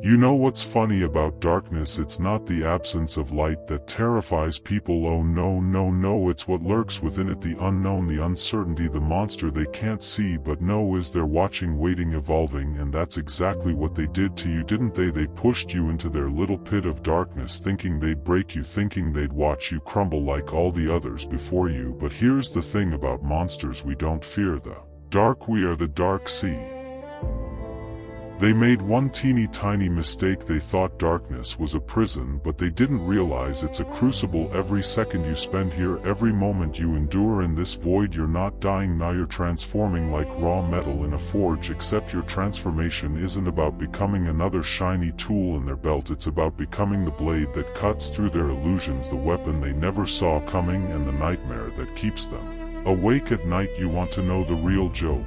You know what's funny about darkness? It's not the absence of light that terrifies people. Oh no, no, no, it's what lurks within it, the unknown, the uncertainty, the monster they can't see but know is there, watching, waiting, evolving. And that's exactly what they did to you, didn't they? They pushed you into their little pit of darkness, thinking they'd break you, thinking they'd watch you crumble like all the others before you. But here's the thing about monsters: we don't fear the dark, we are the dark sea. They made one teeny tiny mistake. They thought darkness was a prison, but they didn't realize it's a crucible. Every second you spend here, every moment you endure in this void, you're not dying, now you're transforming like raw metal in a forge. Except your transformation isn't about becoming another shiny tool in their belt, it's about becoming the blade that cuts through their illusions, the weapon they never saw coming, and the nightmare that keeps them awake at night. You want to know the real joke?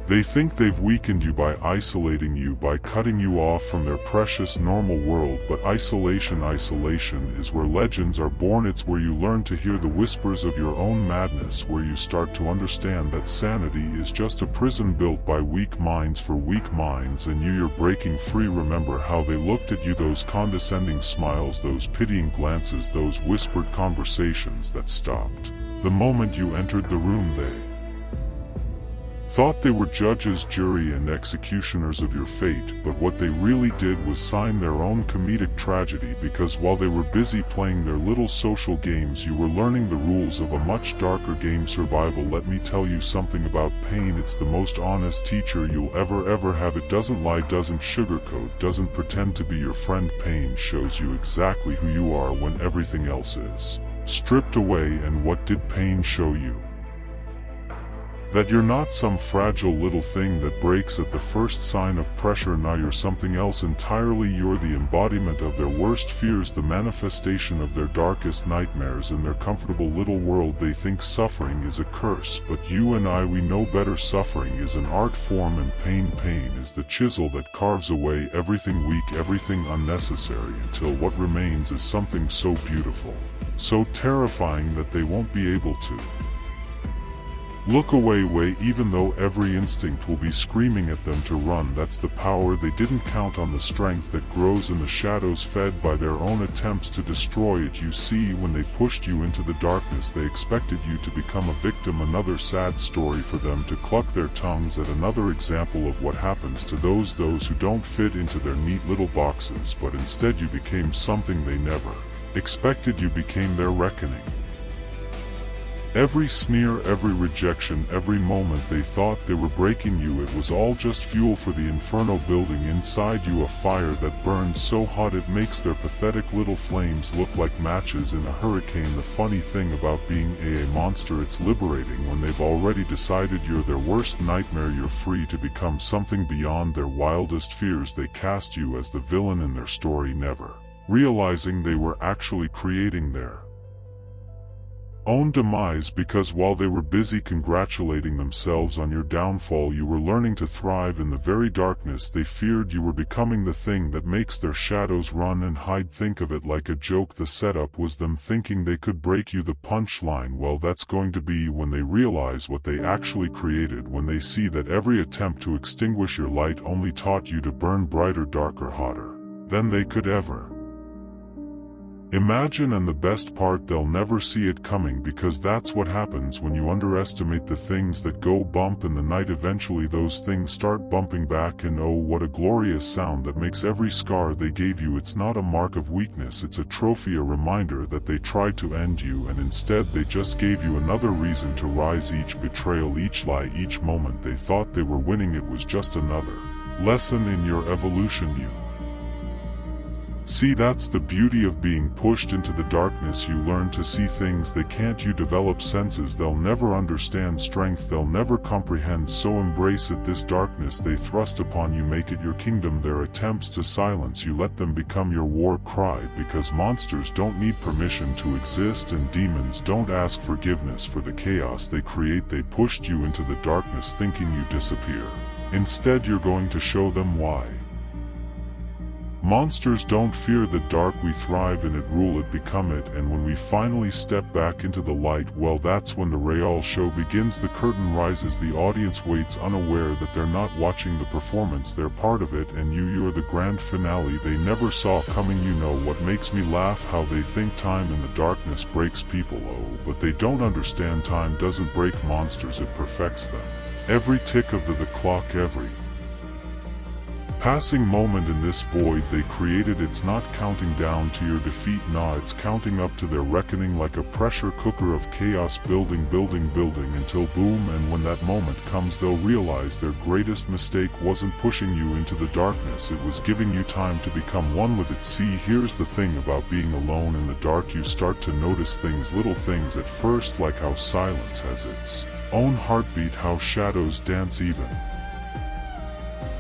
They think they've weakened you by isolating you, by cutting you off from their precious normal world. But isolation is where legends are born. It's where you learn to hear the whispers of your own madness, where you start to understand that sanity is just a prison built by weak minds for weak minds, and you're breaking free. Remember how they looked at you, those condescending smiles, those pitying glances, those whispered conversations that stopped the moment you entered the room. They thought they were judges, jury, and executioners of your fate, but what they really did was sign their own comedic tragedy, because while they were busy playing their little social games, you were learning the rules of a much darker game: survival. Let me tell you something about pain: it's the most honest teacher you'll ever have. It doesn't lie, doesn't sugarcoat, doesn't pretend to be your friend. Pain shows you exactly who you are when everything else is stripped away. And what did pain show you? That you're not some fragile little thing that breaks at the first sign of pressure. Now you're something else entirely. You're the embodiment of their worst fears, the manifestation of their darkest nightmares. In their comfortable little world, they think suffering is a curse, but you and I, we know better. Suffering is an art form, and pain is the chisel that carves away everything weak, everything unnecessary, until what remains is something so beautiful, so terrifying that they won't be able to look away, even though every instinct will be screaming at them to run. That's the power. They didn't count on the strength that grows in the shadows, fed by their own attempts to destroy it. You see, when they pushed you into the darkness, they expected you to become a victim, another sad story for them to cluck their tongues at, another example of what happens to those who don't fit into their neat little boxes. But instead you became something they never expected. You became their reckoning. Every sneer, every rejection, every moment they thought they were breaking you, it was all just fuel for the inferno building inside you, a fire that burns so hot it makes their pathetic little flames look like matches in a hurricane. The funny thing about being a monster, it's liberating. When they've already decided you're their worst nightmare, you're free to become something beyond their wildest fears. They cast you as the villain in their story, never realizing they were actually creating their own demise, because while they were busy congratulating themselves on your downfall, you were learning to thrive in the very darkness they feared. You were becoming the thing that makes their shadows run and hide. Think of it like a joke. The setup was them thinking they could break you. The punchline, well, that's going to be when they realize what they actually created, when they see that every attempt to extinguish your light only taught you to burn brighter, darker, hotter than they could ever imagine. And the best part, they'll never see it coming, because that's what happens when you underestimate the things that go bump in the night. Eventually those things start bumping back, and oh, what a glorious sound that makes. Every scar they gave you, it's not a mark of weakness, it's a trophy, a reminder that they tried to end you, and instead they just gave you another reason to rise. Each betrayal, each lie, each moment they thought they were winning, it was just another lesson in your evolution. You see, that's the beauty of being pushed into the darkness. You learn to see things they can't. You develop senses they'll never understand, strength they'll never comprehend. So embrace it. This darkness they thrust upon you, make it your kingdom. Their attempts to silence you, let them become your war cry, because monsters don't need permission to exist, and demons don't ask forgiveness for the chaos they create. They pushed you into the darkness thinking you disappear. Instead, you're going to show them why. Monsters don't fear the dark, we thrive in it, rule it, become it, and when we finally step back into the light, well, that's when the real show begins. The curtain rises, the audience waits, unaware that they're not watching the performance, they're part of it, and you're the grand finale they never saw coming. You know what makes me laugh? How they think time in the darkness breaks people, oh, but they don't understand time doesn't break monsters, it perfects them. Every tick of the clock, every passing moment in this void they created, it's not counting down to your defeat, nah, it's counting up to their reckoning, like a pressure cooker of chaos, building until boom. And when that moment comes, they'll realize their greatest mistake wasn't pushing you into the darkness, it was giving you time to become one with it. See, here's the thing about being alone in the dark, you start to notice things, little things at first, like how silence has its own heartbeat, how shadows dance even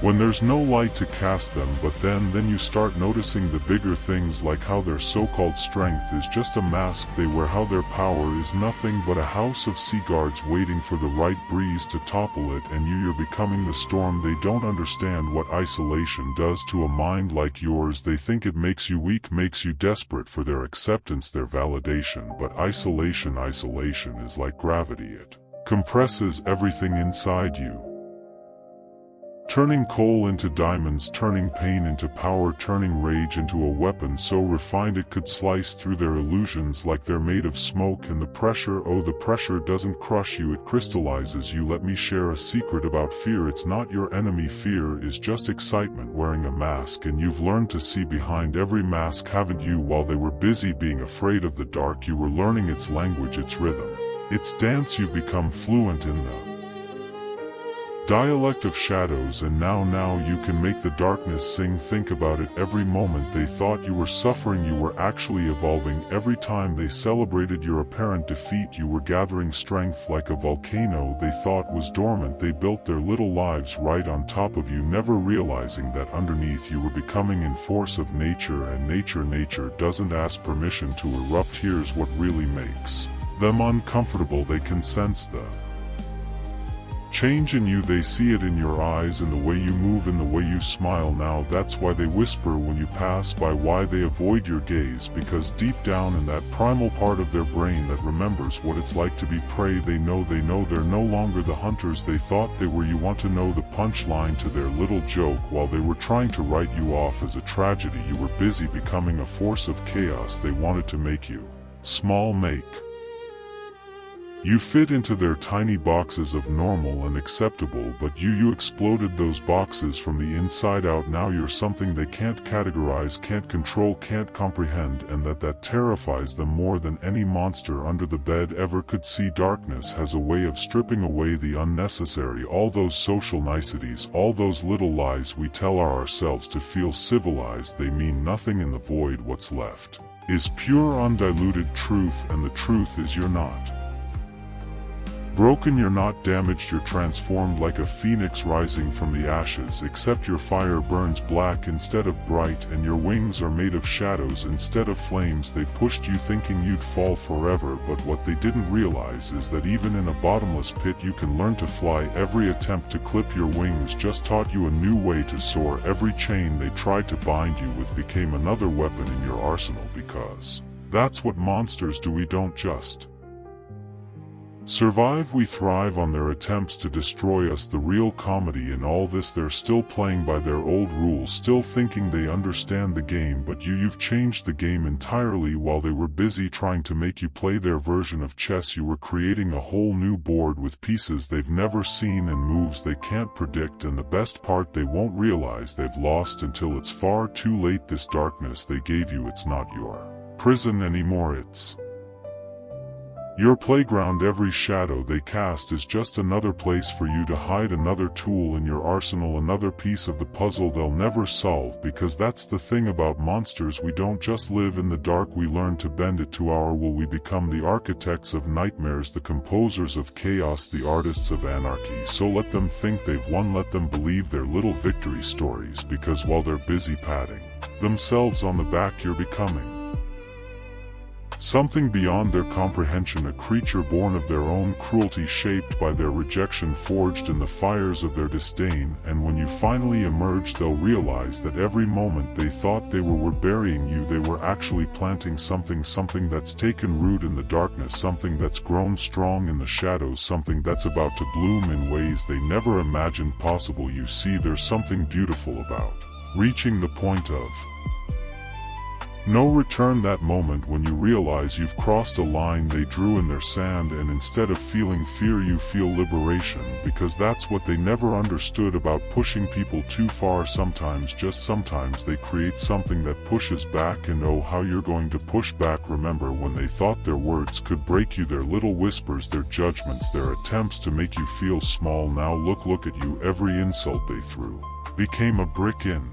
when there's no light to cast them, but then you start noticing the bigger things, like how their so-called strength is just a mask they wear, how their power is nothing but a house of sea guards waiting for the right breeze to topple it, and you're becoming the storm. They don't understand what isolation does to a mind like yours. They think it makes you weak, makes you desperate for their acceptance, their validation, but isolation is like gravity, it compresses everything inside you, turning coal into diamonds, turning pain into power, turning rage into a weapon so refined it could slice through their illusions like they're made of smoke. And the pressure, oh, the pressure doesn't crush you, it crystallizes you. Let me share a secret about fear, it's not your enemy. Fear is just excitement wearing a mask, and you've learned to see behind every mask, haven't you? While they were busy being afraid of the dark, you were learning its language, its rhythm, its dance. You become fluent in the dialect of shadows, and now you can make the darkness sing. Think about it, every moment they thought you were suffering, you were actually evolving. Every time they celebrated your apparent defeat, you were gathering strength. Like a volcano they thought was dormant, they built their little lives right on top of you, never realizing that underneath you were becoming in force of nature. And nature doesn't ask permission to erupt. Here's what really makes them uncomfortable, they can sense the change in you, they see it in your eyes, in the way you move, in the way you smile. Now that's why they whisper when you pass by, why they avoid your gaze, because deep down in that primal part of their brain that remembers what it's like to be prey, they know they're no longer the hunters they thought they were. You want to know the punchline to their little joke? While they were trying to write you off as a tragedy, you were busy becoming a force of chaos. They wanted to make you small, make you fit into their tiny boxes of normal and acceptable, but you exploded those boxes from the inside out. Now you're something they can't categorize, can't control, can't comprehend, and that terrifies them more than any monster under the bed ever could. See, darkness has a way of stripping away the unnecessary, all those social niceties, all those little lies we tell ourselves to feel civilized. They mean nothing in the void. What's left is pure undiluted truth, and the truth is you're not broken, you're not damaged, you're transformed like a phoenix rising from the ashes, except your fire burns black instead of bright, and your wings are made of shadows instead of flames. They pushed you thinking you'd fall forever, but what they didn't realize is that even in a bottomless pit you can learn to fly. Every attempt to clip your wings just taught you a new way to soar. Every chain they tried to bind you with became another weapon in your arsenal, because that's what monsters do. We don't just survive, we thrive on their attempts to destroy us. The real comedy in all this, they're still playing by their old rules, still thinking they understand the game, but you've changed the game entirely. While they were busy trying to make you play their version of chess, you were creating a whole new board with pieces they've never seen and moves they can't predict. And the best part, they won't realize they've lost until it's far too late. This darkness they gave you, it's not your prison anymore, it's your playground. Every shadow they cast is just another place for you to hide, another tool in your arsenal, another piece of the puzzle they'll never solve. Because that's the thing about monsters, we don't just live in the dark, we learn to bend it to our will. We become the architects of nightmares, the composers of chaos, the artists of anarchy. So let them think they've won, let them believe their little victory stories, because while they're busy patting themselves on the back, you're becoming Something beyond their comprehension, a creature born of their own cruelty, shaped by their rejection, forged in the fires of their disdain. And when you finally emerge, they'll realize that every moment they thought they were burying you, they were actually planting something that's taken root in the darkness, something that's grown strong in the shadows, something that's about to bloom in ways they never imagined possible. You see, there's something beautiful about reaching the point of no return, that moment when you realize you've crossed a line they drew in their sand, and instead of feeling fear you feel liberation, because that's what they never understood about pushing people too far. Sometimes, just sometimes, they create something that pushes back, and oh, how you're going to push back. Remember when they thought their words could break you, their little whispers, their judgments, their attempts to make you feel small. Now look at you, every insult they threw became a brick in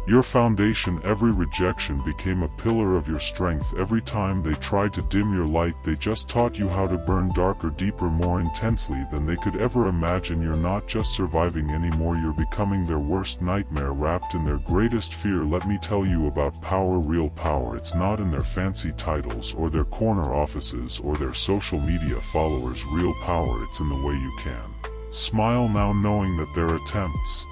your foundation. Every rejection became a pillar of your strength. Every time they tried to dim your light, they just taught you how to burn darker, deeper, more intensely than they could ever imagine. You're not just surviving anymore, you're becoming their worst nightmare, wrapped in their greatest fear. Let me tell you about power, real power. It's not in their fancy titles or their corner offices or their social media followers. Real power, it's in the way you can smile now, knowing that their attempts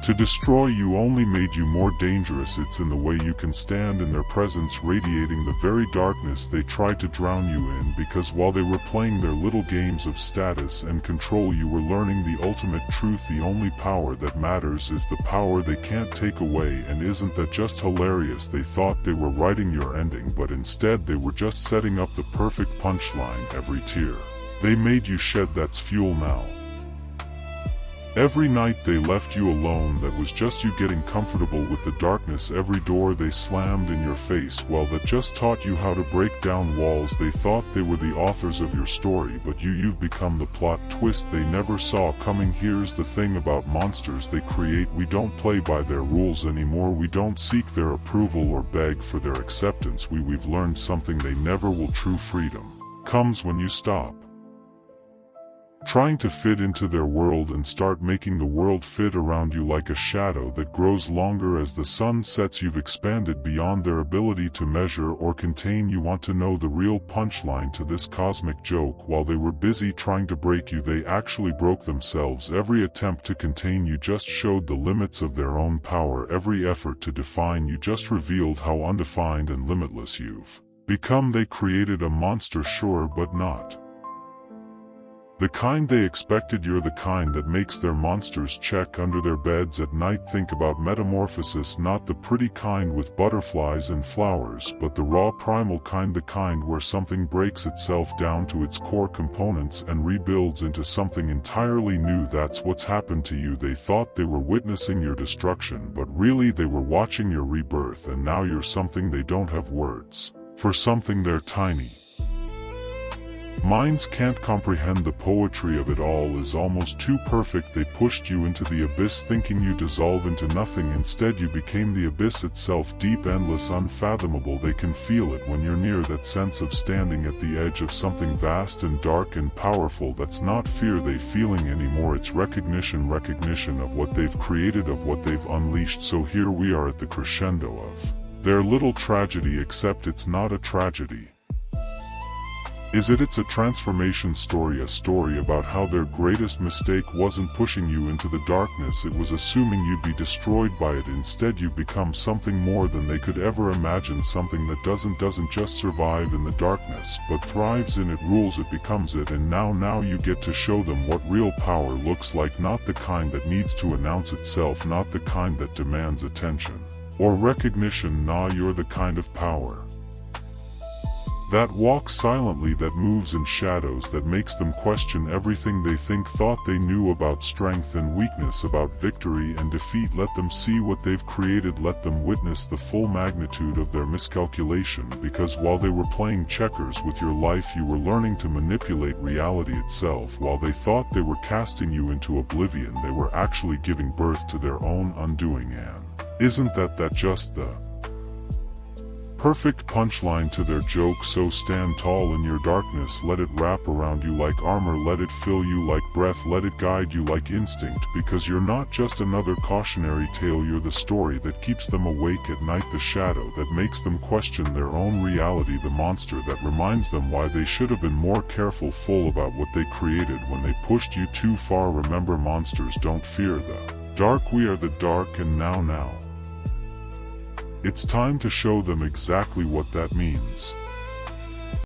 to destroy you only made you more dangerous. It's in the way you can stand in their presence, radiating the very darkness they tried to drown you in, because while they were playing their little games of status and control, you were learning the ultimate truth. The only power that matters is the power they can't take away. And isn't that just hilarious? They thought they were writing your ending, but instead they were just setting up the perfect punchline. Every tear they made you shed, that's fuel now. Every night they left you alone, that was just you getting comfortable with the darkness. Every door they slammed in your face, well, that just taught you how to break down walls. They thought they were the authors of your story, but you've become the plot twist they never saw coming. Here's the thing about monsters they create: we don't play by their rules anymore. We don't seek their approval or beg for their acceptance. We've learned something they never will. True freedom comes when you stop trying to fit into their world and start making the world fit around you. Like a shadow that grows longer as the sun sets, you've expanded beyond their ability to measure or contain. You want to know the real punchline to this cosmic joke? While they were busy trying to break you, they actually broke themselves. Every attempt to contain you just showed the limits of their own power. Every effort to define you just revealed how undefined and limitless you've become. They created a monster, sure, but not the kind they expected. You're the kind that makes their monsters check under their beds at night. Think about metamorphosis, not the pretty kind with butterflies and flowers, but the raw, primal kind, the kind where something breaks itself down to its core components and rebuilds into something entirely new. That's what's happened to you. They thought they were witnessing your destruction, but really they were watching your rebirth. And now you're something they don't have words for, something their tiny minds can't comprehend. The poetry of it all is almost too perfect. They pushed you into the abyss thinking you dissolve into nothing. Instead you became the abyss itself, deep, endless, unfathomable. They can feel it when you're near, that sense of standing at the edge of something vast and dark and powerful. That's not fear they feeling anymore, it's recognition of what they've created, of what they've unleashed. So here we are at the crescendo of their little tragedy, except it's not a tragedy. Is it? It's a transformation story, a story about how their greatest mistake wasn't pushing you into the darkness, it was assuming you'd be destroyed by it. Instead you've become something more than they could ever imagine, something that doesn't just survive in the darkness, but thrives in it, rules it, becomes it. And now you get to show them what real power looks like, not the kind that needs to announce itself, not the kind that demands attention or recognition. Nah, you're the kind of power that walks silently, that moves in shadows, that makes them question everything they thought they knew about strength and weakness, about victory and defeat. Let them see what they've created, let them witness the full magnitude of their miscalculation, because while they were playing checkers with your life, you were learning to manipulate reality itself. While they thought they were casting you into oblivion, they were actually giving birth to their own undoing. And isn't that just the Perfect punchline to their joke. So stand tall in your darkness, let it wrap around you like armor, let it fill you like breath, let it guide you like instinct, because you're not just another cautionary tale, you're the story that keeps them awake at night, the shadow that makes them question their own reality, the monster that reminds them why they should have been more careful about what they created when they pushed you too far. Remember, monsters don't fear the dark, we are the dark, and now it's time to show them exactly what that means.